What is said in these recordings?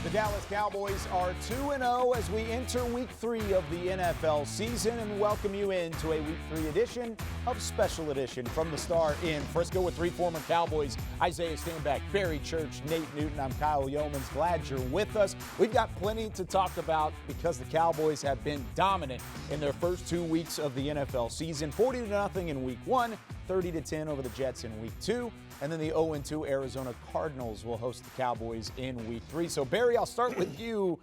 The Dallas Cowboys are 2-0 as we enter Week 3 of the NFL season and welcome you into a Week 3 edition of Special Edition. From the start in Frisco with three former Cowboys, Isaiah Stanback, Barry Church, Nate Newton. I'm Kyle Yeomans. Glad you're with us. We've got plenty to talk about because the Cowboys have been dominant in their first 2 weeks of the NFL season. 40-0 in Week 1, 30-10 over the Jets in Week 2. And then the 0-2 Arizona Cardinals will host the Cowboys in Week 3. So, Barry, I'll start with you.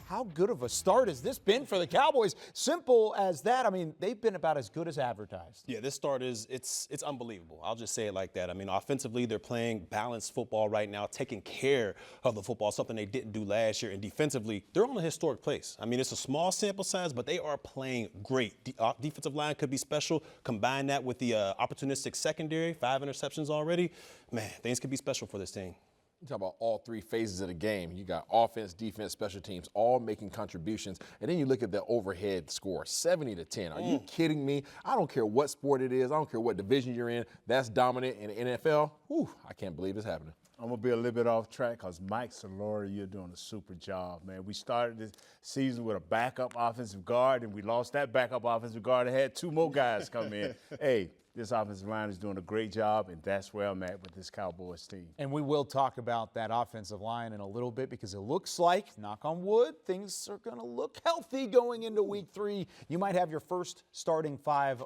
How good of a start has this been for the Cowboys? Simple as that. I mean, they've been about as good as advertised. Yeah, this start it's unbelievable. I'll just say it like that. I mean, offensively, they're playing balanced football right now, taking care of the football, something they didn't do last year. And defensively, they're on a historic place. I mean, it's a small sample size, but they are playing great. Defensive line could be special. Combine that with the opportunistic secondary, 5 interceptions already. Man, things could be special for this team. You talk about all three phases of the game. You got offense, defense, special teams, all making contributions. And then you look at the overhead score, 70-10. Are you kidding me? I don't care what sport it is. I don't care what division you're in. That's dominant in the NFL. Whew, I can't believe it's happening. I'm going to be a little bit off track because Mike Solori, you're doing a super job, man. We started this season with a backup offensive guard, and we lost that backup offensive guard and had 2 more guys come in. Hey, this offensive line is doing a great job, and that's where I'm at with this Cowboys team. And we will talk about that offensive line in a little bit because it looks like, knock on wood, things are going to look healthy going into Week 3. You might have your first starting 5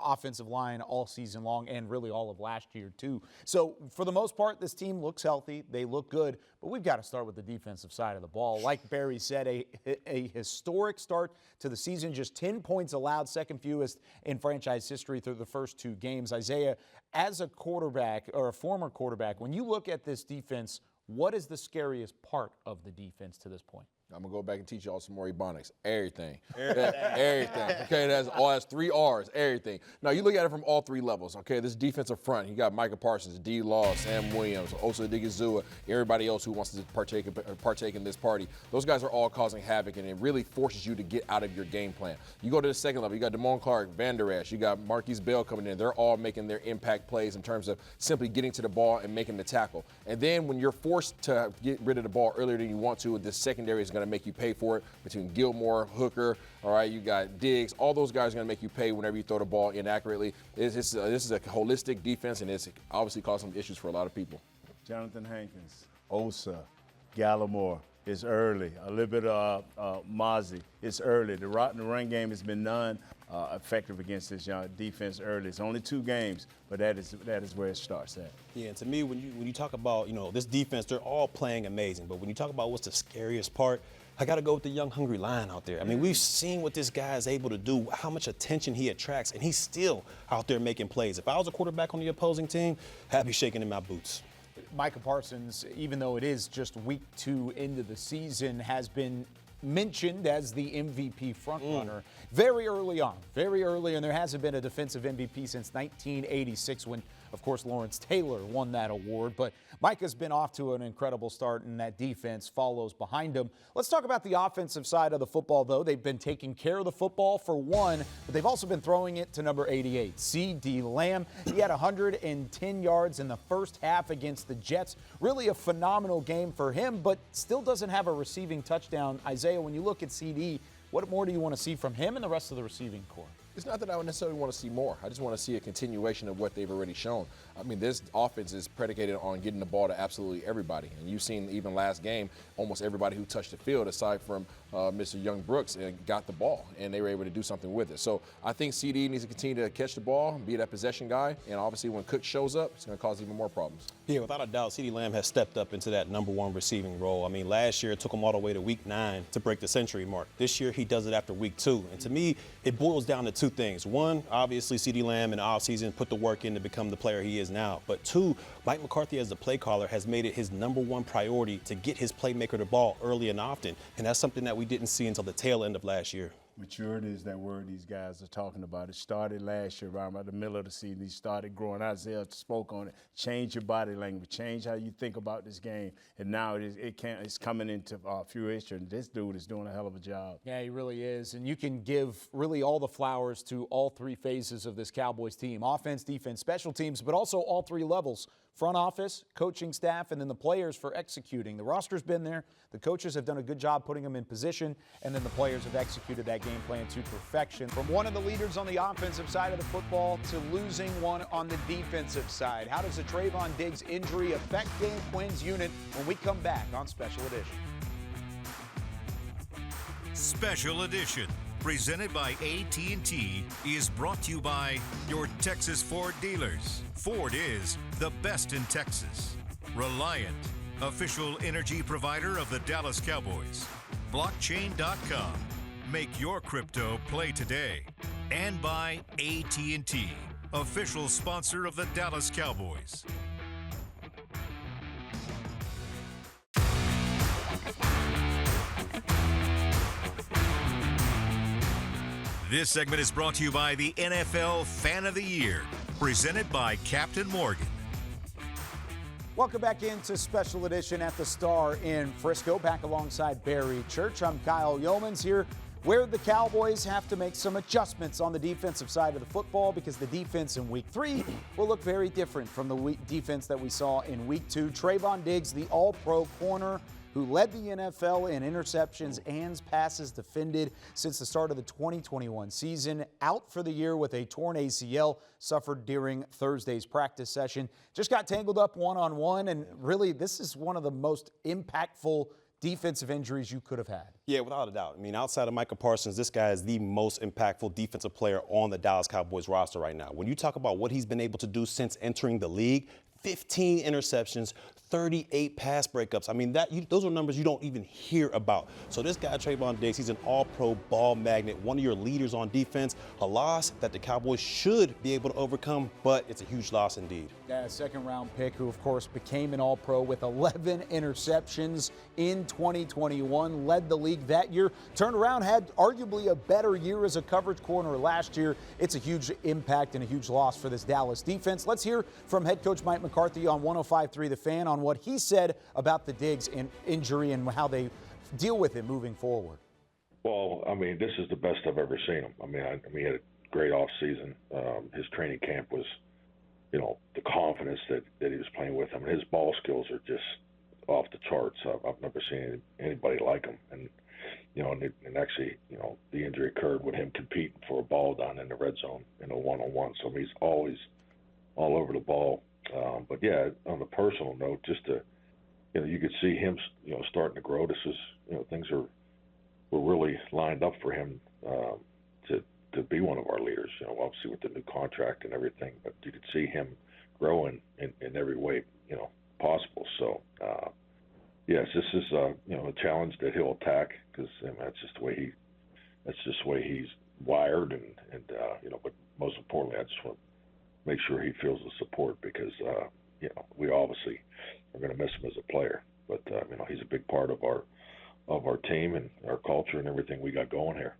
offensive line all season long and really all of last year too. So for the most part, this team looks healthy. They look good, but we've got to start with the defensive side of the ball. Like Barry said, a historic start to the season, just 10 points allowed, second fewest in franchise history through the first 2 games. Isaiah, as a quarterback or a former quarterback, when you look at this defense, what is the scariest part of the defense to this point? I'm going to go back and teach y'all some more Ebonics. Everything. Everything. Okay, that's 3 R's, everything. Now, you look at it from all 3 levels, okay? This defensive front, you got Micah Parsons, D. Law, Sam Williams, Osa Odigizua, everybody else who wants to partake in this party. Those guys are all causing havoc, and it really forces you to get out of your game plan. You go to the second level, you got Damone Clark, Van Der Esch, you got Marquise Bell coming in. They're all making their impact plays in terms of simply getting to the ball and making the tackle. And then when you're forced to get rid of the ball earlier than you want to, the secondary is going to make you pay for it. Between Gilmore, Hooker, all right, you got Diggs, all those guys are going to make you pay whenever you throw the ball inaccurately. This is a holistic defense, and it's obviously caused some issues for a lot of people. Jonathan Hankins, Osa, Gallimore. It's early. A little bit of Mozzie. It's early. The run game has been effective against this young defense early. It's only 2 games, but that is where it starts at. Yeah, and to me, when you talk about, this defense, they're all playing amazing. But when you talk about what's the scariest part, I got to go with the young, hungry lion out there. I mean, we've seen what this guy is able to do, how much attention he attracts, and he's still out there making plays. If I was a quarterback on the opposing team, I'd be shaking in my boots. Micah Parsons, even though it is just Week 2 into the season, has been mentioned as the MVP frontrunner very early on, and there hasn't been a defensive MVP since 1986 when, of course, Lawrence Taylor won that award. But Micah's been off to an incredible start, and that defense follows behind him. Let's talk about the offensive side of the football, though. They've been taking care of the football for one, but they've also been throwing it to number 88, C.D. Lamb. He had 110 yards in the first half against the Jets. Really a phenomenal game for him, but still doesn't have a receiving touchdown. Isaiah, when you look at C.D., what more do you want to see from him and the rest of the receiving corps? It's not that I would necessarily want to see more. I just want to see a continuation of what they've already shown. I mean, this offense is predicated on getting the ball to absolutely everybody. And you've seen even last game, almost everybody who touched the field, aside from Mr. Young Brooks, got the ball, and they were able to do something with it. So I think CD needs to continue to catch the ball, be that possession guy, and obviously when Cook shows up, it's going to cause even more problems. Yeah, without a doubt, CeeDee Lamb has stepped up into that number 1 receiving role. I mean, last year it took him all the way to Week 9 to break the century mark. This year he does it after Week 2. And to me, it boils down to 2 things. 1, obviously CeeDee Lamb in the offseason put the work in to become the player he is now. But 2, Mike McCarthy as the play caller has made it his number 1 priority to get his playmaker the ball early and often. And that's something that we didn't see until the tail end of last year. Maturity is that word these guys are talking about. It started last year, around about the middle of the season. He started growing. Isaiah spoke on it. Change your body language. Change how you think about this game. And now it's coming into fruition. This dude is doing a hell of a job. Yeah, he really is. And you can give really all the flowers to all 3 phases of this Cowboys team. Offense, defense, special teams, but also all 3 levels. front office, coaching staff, and then the players for executing. The roster's been there. The coaches have done a good job putting them in position, and then the players have executed that game plan to perfection. From one of the leaders on the offensive side of the football to losing one on the defensive side. How does the Trayvon Diggs injury affect Dan Quinn's unit when we come back on Special Edition? Special Edition, presented by AT&T, is brought to you by your Texas Ford dealers. Ford is the best in Texas. Reliant, official energy provider of the Dallas Cowboys. Blockchain.com. Make your crypto play today. And by AT&T, official sponsor of the Dallas Cowboys. This segment is brought to you by the NFL Fan of the Year, presented by Captain Morgan. Welcome back into Special Edition at the Star in Frisco. Back alongside Barry Church. I'm Kyle Yeomans here, where the Cowboys have to make some adjustments on the defensive side of the football because the defense in Week 3 will look very different from the defense that we saw in Week 2. Trayvon Diggs, the All-Pro corner, who led the NFL in interceptions and passes defended since the start of the 2021 season, out for the year with a torn ACL suffered during Thursday's practice session. Just got tangled up one-on-one, and really this is one of the most impactful defensive injuries you could have had. Yeah, without a doubt. I mean, outside of Micah Parsons, this guy is the most impactful defensive player on the Dallas Cowboys roster right now. When you talk about what he's been able to do since entering the league, 15 interceptions, 38 pass breakups. I mean, those are numbers you don't even hear about. So this guy, Trayvon Diggs, he's an all-pro ball magnet, one of your leaders on defense, a loss that the Cowboys should be able to overcome, but it's a huge loss indeed. Yeah, second-round pick who, of course, became an all-pro with 11 interceptions in 2021, led the league that year, turned around, had arguably a better year as a coverage corner last year. It's a huge impact and a huge loss for this Dallas defense. Let's hear from head coach Mike McCarthy on 105.3 The Fan on what he said about the Diggs injury and how they deal with it moving forward. Well, I mean, this is the best I've ever seen him. I mean, he had a great offseason. His training camp was, the confidence that he was playing with. I mean, his ball skills are just off the charts. I've never seen anybody like him. And, and actually, the injury occurred with him competing for a ball down in the red zone in a one-on-one. So he's always all over the ball. But yeah, on the personal note, just to, you could see him, starting to grow. This is, things were really lined up for him to be one of our leaders. Obviously with the new contract and everything, but you could see him growing in every way, possible. So yes, this is a challenge that he'll attack because that's just the way he's wired, and but most importantly, I just want to make sure he feels the support because, we obviously are going to miss him as a player. But, he's a big part of our team and our culture and everything we got going here.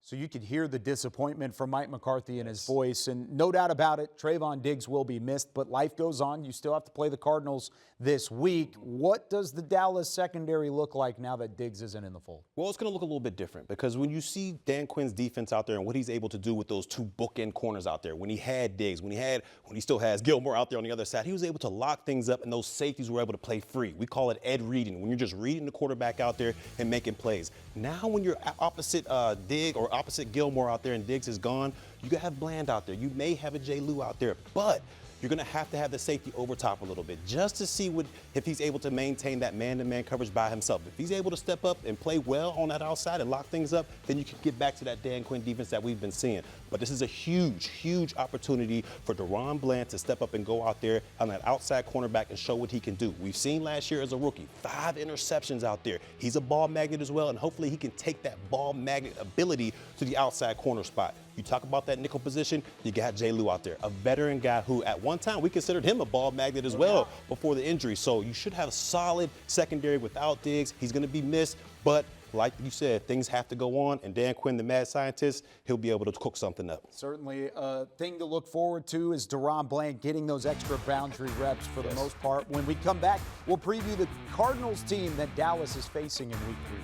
So you could hear the disappointment from Mike McCarthy in his voice, and no doubt about it, Trayvon Diggs will be missed, but life goes on. You still have to play the Cardinals this week. What does the Dallas secondary look like now that Diggs isn't in the fold? Well, it's going to look a little bit different because when you see Dan Quinn's defense out there and what he's able to do with those two bookend corners out there, when he had Diggs, when he still has Gilmore out there on the other side, he was able to lock things up and those safeties were able to play free. We call it Ed reading, when you're just reading the quarterback out there and making plays. Now when you're opposite Diggs or opposite Gilmore out there and Diggs is gone, you can have Bland out there. You may have a J. Lou out there, but you're going to have the safety over top a little bit just to see if he's able to maintain that man-to-man coverage by himself. If he's able to step up and play well on that outside and lock things up, then you can get back to that Dan Quinn defense that we've been seeing. But this is a huge, huge opportunity for DaRon Bland to step up and go out there on that outside cornerback and show what he can do. We've seen last year as a rookie, 5 interceptions out there. He's a ball magnet as well, and hopefully he can take that ball magnet ability to the outside corner spot. You talk about that nickel position, you got J. Lou out there, a veteran guy who at one time we considered him a ball magnet as well before the injury. So you should have a solid secondary without Diggs. He's going to be missed, but like you said, things have to go on, and Dan Quinn, the mad scientist, he'll be able to cook something up. Certainly a thing to look forward to is DaRon Bland getting those extra boundary reps for the most part. When we come back, we'll preview the Cardinals team that Dallas is facing in Week 3.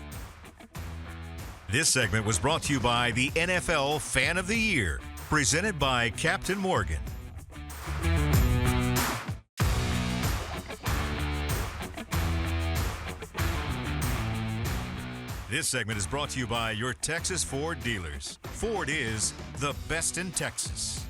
This segment was brought to you by the NFL Fan of the Year, presented by Captain Morgan. This segment is brought to you by your Texas Ford dealers. Ford is the best in Texas.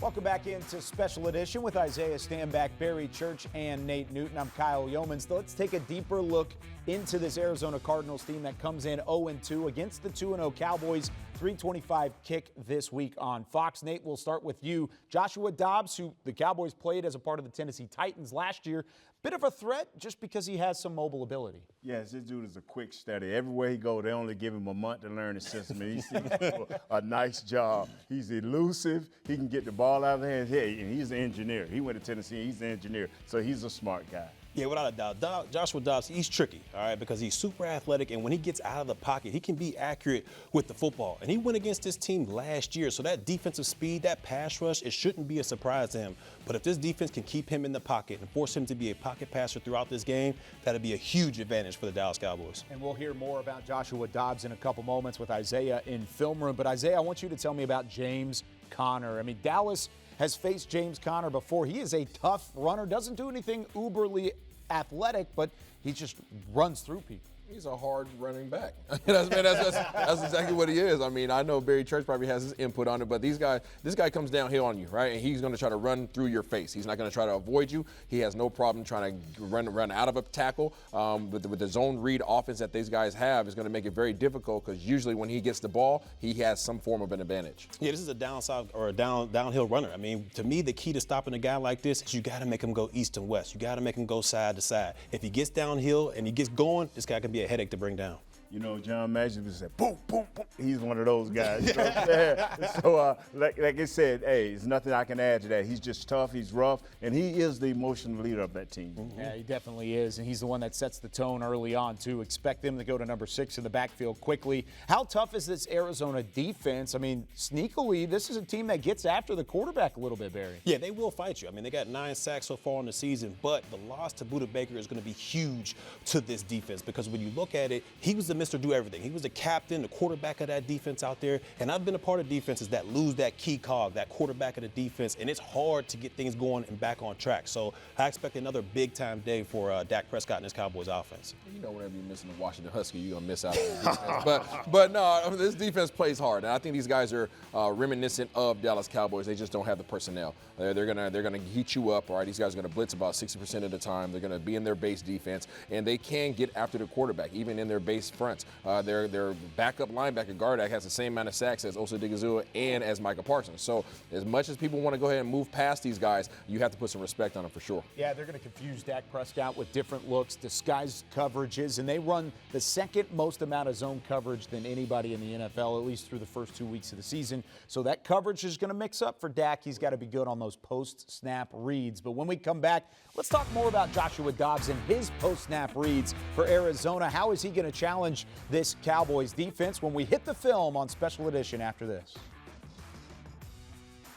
Welcome back into Special Edition with Isaiah Stanback, Barry Church, and Nate Newton. I'm Kyle Yeomans. Let's take a deeper look into this Arizona Cardinals team that comes in 0-2 against the 2-0 Cowboys. 3:25 kick this week on Fox. Nate, we'll start with you. Joshua Dobbs, who the Cowboys played as a part of the Tennessee Titans last year, bit of a threat just because he has some mobile ability. Yes, this dude is a quick study. Everywhere he goes, they only give him a month to learn the system, and he seems to do a nice job. He's elusive. He can get the ball out of the hands. Hey, and he's an engineer. He went to Tennessee. He's an engineer, so he's a smart guy. Yeah, without a doubt. Joshua Dobbs, he's tricky, all right, because he's super athletic, and when he gets out of the pocket, he can be accurate with the football. And he went against this team last year, so that defensive speed, that pass rush, it shouldn't be a surprise to him. But if this defense can keep him in the pocket and force him to be a pocket passer throughout this game, that'll be a huge advantage for the Dallas Cowboys. And we'll hear more about Joshua Dobbs in a couple moments with Isaiah in film room. But Isaiah, I want you to tell me about James Conner. I mean, Dallas has faced James Conner before. He is a tough runner, doesn't do anything uberly athletic, but he just runs through people. He's a hard running back. That's exactly what he is. I mean, I know Barry Church probably has his input on it, but this guy comes downhill on you, right? And he's going to try to run through your face. He's not going to try to avoid you. He has no problem trying to run out of a tackle. With the zone read offense that these guys have is going to make it very difficult because usually when he gets the ball, he has some form of an advantage. Yeah, this is a downside or a downhill runner. I mean, to me, the key to stopping a guy like this is you got to make him go east and west. You got to make him go side to side. If he gets downhill and he gets going, this guy can be a headache to bring down. You know, John Magic would say, boom, boom, boom. He's one of those guys. You know what I'm saying? So, like I said, hey, there's nothing I can add to that. He's just tough, he's rough, and he is the emotional leader of that team. Mm-hmm. Yeah, he definitely is, and he's the one that sets the tone early on, too. Expect him to go to number 6 in the backfield quickly. How tough is this Arizona defense? I mean, sneakily, this is a team that gets after the quarterback a little bit, Barry. Yeah, they will fight you. I mean, they got 9 sacks so far in the season, but the loss to Budda Baker is going to be huge to this defense because when you look at it, he was the Mr. Do Everything. He was the captain, the quarterback of that defense out there, and I've been a part of defenses that lose that key cog, that quarterback of the defense, and it's hard to get things going and back on track. So I expect another big-time day for Dak Prescott and his Cowboys offense. You know, whenever you're missing the Washington Husky, you're going to miss out on the defense. But no, I mean, this defense plays hard, and I think these guys are reminiscent of Dallas Cowboys. They just don't have the personnel. They're gonna heat you up, all right? These guys are going to blitz about 60% of the time. They're going to be in their base defense, and they can get after the quarterback, even in their base fronts. Their backup linebacker, Gardak, has the same amount of sacks as Osa Digizua and as Micah Parsons. So as much as people want to go ahead and move past these guys, you have to put some respect on them for sure. Yeah, they're going to confuse Dak Prescott with different looks, disguised coverages, and they run the second most amount of zone coverage than anybody in the NFL, at least through the first 2 weeks of the season. So that coverage is going to mix up for Dak. He's got to be good on those post-snap reads. But when we come back, let's talk more about Joshua Dobbs and his post-snap reads for Arizona. How is he going to challenge this Cowboys defense when we hit the film on Special Edition after this?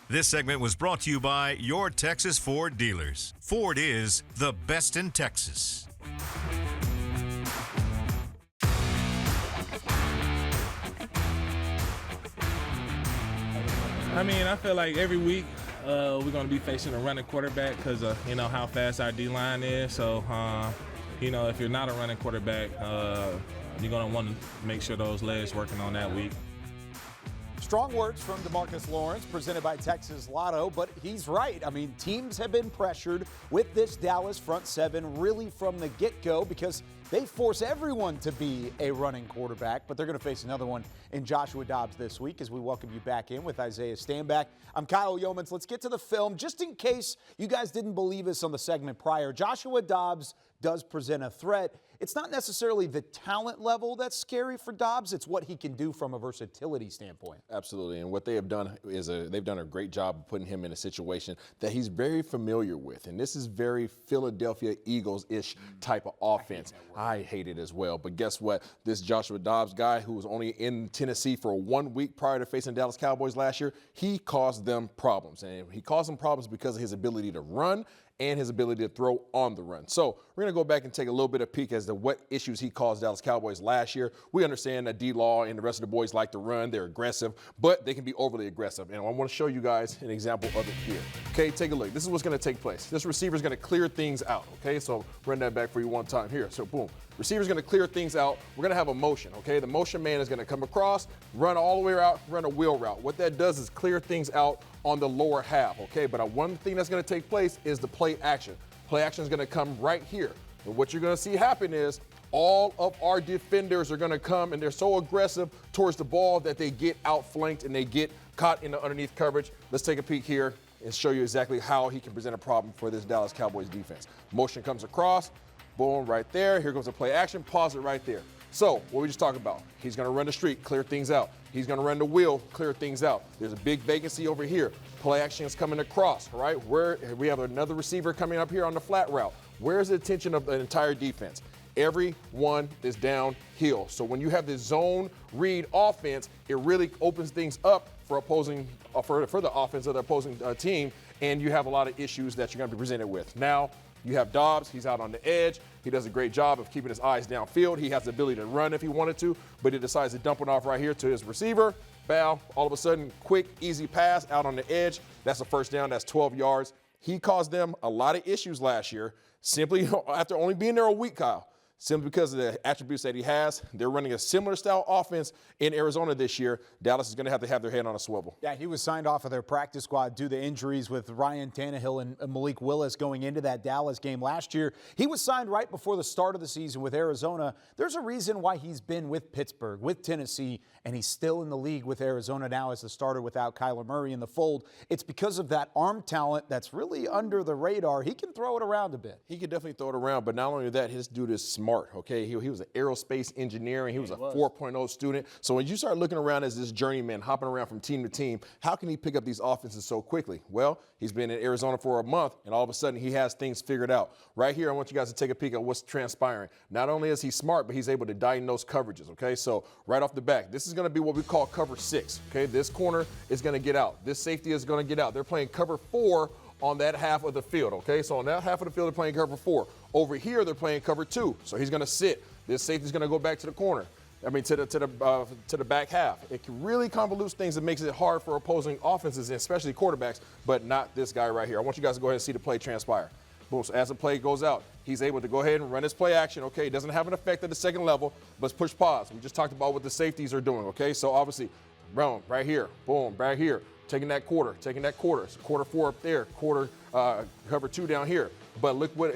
This segment was brought to you by your Texas Ford dealers. Ford is the best in Texas. I mean, I feel like every week we're going to be facing a running quarterback because of, how fast our D-line is. So, if you're not a running quarterback, you're going to want to make sure those legs working on that week. Strong words from DeMarcus Lawrence, presented by Texas Lotto, but he's right. I mean, teams have been pressured with this Dallas front seven really from the get-go because they force everyone to be a running quarterback, but they're going to face another one in Joshua Dobbs this week as we welcome you back in with Isaiah Stanback. I'm Kyle Yeomans. Let's get to the film. Just in case you guys didn't believe us on the segment prior, Joshua Dobbs does present a threat. It's not necessarily the talent level that's scary for Dobbs. It's what he can do from a versatility standpoint. Absolutely. And what they have done is they've done a great job of putting him in a situation that he's very familiar with. And this is very Philadelphia Eagles-ish type of offense. I hate it as well. But guess what? This Joshua Dobbs guy who was only in Tennessee for 1 week prior to facing Dallas Cowboys last year, he caused them problems. And he caused them problems because of his ability to run and his ability to throw on the run. So we're going to go back and take a little bit of peek as to what issues he caused Dallas Cowboys last year. We understand that D-Law and the rest of the boys like to run. They're aggressive, but they can be overly aggressive. And I want to show you guys an example of it here. Okay, take a look. This is what's going to take place. This receiver is going to clear things out. Okay, so run that back for you one time here. So boom. Receiver's going to clear things out. We're going to have a motion, okay? The motion man is going to come across, run all the way out, run a wheel route. What that does is clear things out on the lower half, okay? But one thing that's going to take place is the play action. Play action is going to come right here. And what you're going to see happen is all of our defenders are going to come, and they're so aggressive towards the ball that they get outflanked and they get caught in the underneath coverage. Let's take a peek here and show you exactly how he can present a problem for this Dallas Cowboys defense. Motion comes across, boom, right there. Here goes the play action, pause it right there. So what we just talked about, he's going to run the streak, clear things out. He's going to run the wheel, clear things out. There's a big vacancy over here. Play action is coming across, right? Where we have another receiver coming up here on the flat route. Where's the attention of the entire defense? Everyone is downhill. So when you have this zone read offense, it really opens things up for opposing for the offense of the opposing team, and you have a lot of issues that you're going to be presented with. Now, you have Dobbs. He's out on the edge. He does a great job of keeping his eyes downfield. He has the ability to run if he wanted to, but he decides to dump it off right here to his receiver. Bow. All of a sudden, quick, easy pass out on the edge. That's a first down. That's 12 yards. He caused them a lot of issues last year simply after only being there a week, Kyle. Simply because of the attributes that he has. They're running a similar style offense in Arizona this year. Dallas is going to have their head on a swivel. Yeah, he was signed off of their practice squad due to injuries with Ryan Tannehill and Malik Willis going into that Dallas game last year. He was signed right before the start of the season with Arizona. There's a reason why he's been with Pittsburgh, with Tennessee, and he's still in the league with Arizona now as the starter without Kyler Murray in the fold. It's because of that arm talent that's really under the radar. He can throw it around a bit. He can definitely throw it around, but not only that, his dude is smart, okay? He was an aerospace engineer, and he was a 4.0 student. So when you start looking around as this journeyman, hopping around from team to team, how can he pick up these offenses so quickly? Well, he's been in Arizona for a month, and all of a sudden he has things figured out. Right here, I want you guys to take a peek at what's transpiring. Not only is he smart, but he's able to diagnose coverages, okay? So right off the bat, this is going to be what we call cover 6, okay? This corner is going to get out. This safety is going to get out. They're playing cover 4 on that half of the field, okay? So on that half of the field, they're playing cover 4. Over here, they're playing cover 2. So he's going to sit. This safety's going to go back to the corner. I mean, to the back half. It can really convolutes things and makes it hard for opposing offenses, and especially quarterbacks, but not this guy right here. I want you guys to go ahead and see the play transpire. Boom. So as the play goes out, he's able to go ahead and run his play action. Okay, it doesn't have an effect at the second level, but let's push pause. We just talked about what the safeties are doing. Okay, so obviously, boom, right here, boom, right here. Taking that quarter. So quarter 4 up there, quarter cover 2 down here. But look what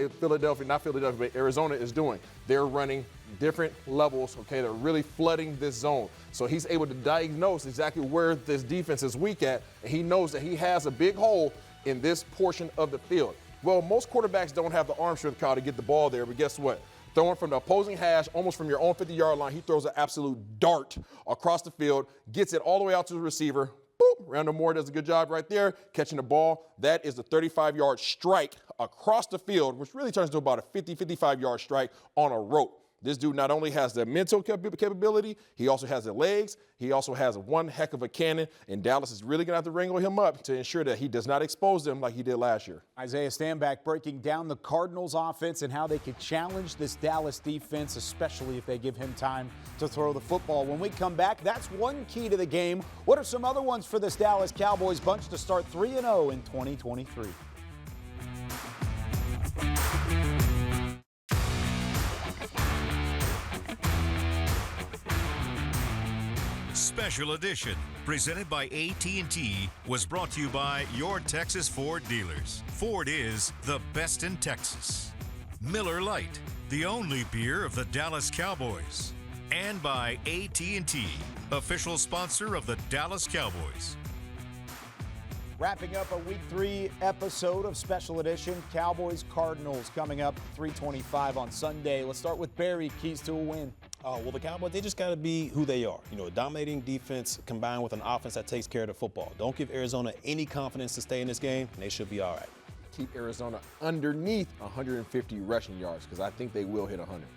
Arizona is doing. They're running different levels, okay? They're really flooding this zone. So he's able to diagnose exactly where this defense is weak at, and he knows that he has a big hole in this portion of the field. Well, most quarterbacks don't have the arm strength, Kyle, to get the ball there, but guess what? Throwing from the opposing hash, almost from your own 50-yard line, he throws an absolute dart across the field, gets it all the way out to the receiver. Boop, Randall Moore does a good job right there, catching the ball. That is the 35-yard strike across the field, which really turns into about a 55-yard strike on a rope. This dude not only has the mental capability, he also has the legs. He also has one heck of a cannon, and Dallas is really going to have to wrangle him up to ensure that he does not expose them like he did last year. Isaiah Stanback breaking down the Cardinals offense and how they could challenge this Dallas defense, especially if they give him time to throw the football. When we come back, that's one key to the game. What are some other ones for this Dallas Cowboys bunch to start 3-0 in 2023? Special Edition, presented by AT&T, was brought to you by your Texas Ford dealers. Ford is the best in Texas. Miller Lite, the only beer of the Dallas Cowboys. And by AT&T, official sponsor of the Dallas Cowboys. Wrapping up a Week 3 episode of Special Edition, Cowboys-Cardinals coming up 3:25 on Sunday. Let's start with Barry, keys to a win. Well, the Cowboys, they just got to be who they are. You know, a dominating defense combined with an offense that takes care of the football. Don't give Arizona any confidence to stay in this game, and they should be all right. Keep Arizona underneath 150 rushing yards, because I think they will hit 100.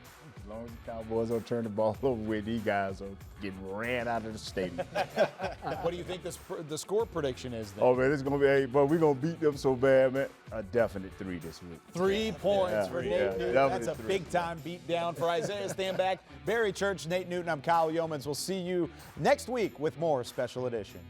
As long as the Cowboys don't turn the ball over with, these guys are getting ran out of the stadium. What do you think the score prediction is then? Oh, man, it's going to be, but we're going to beat them so bad, man. A definite 3 this week. 3 points for Nate Newton. That's a 3. big-time beat down for Isaiah Stanback. Barry Church, Nate Newton, I'm Kyle Yeomans. We'll see you next week with more Special Edition.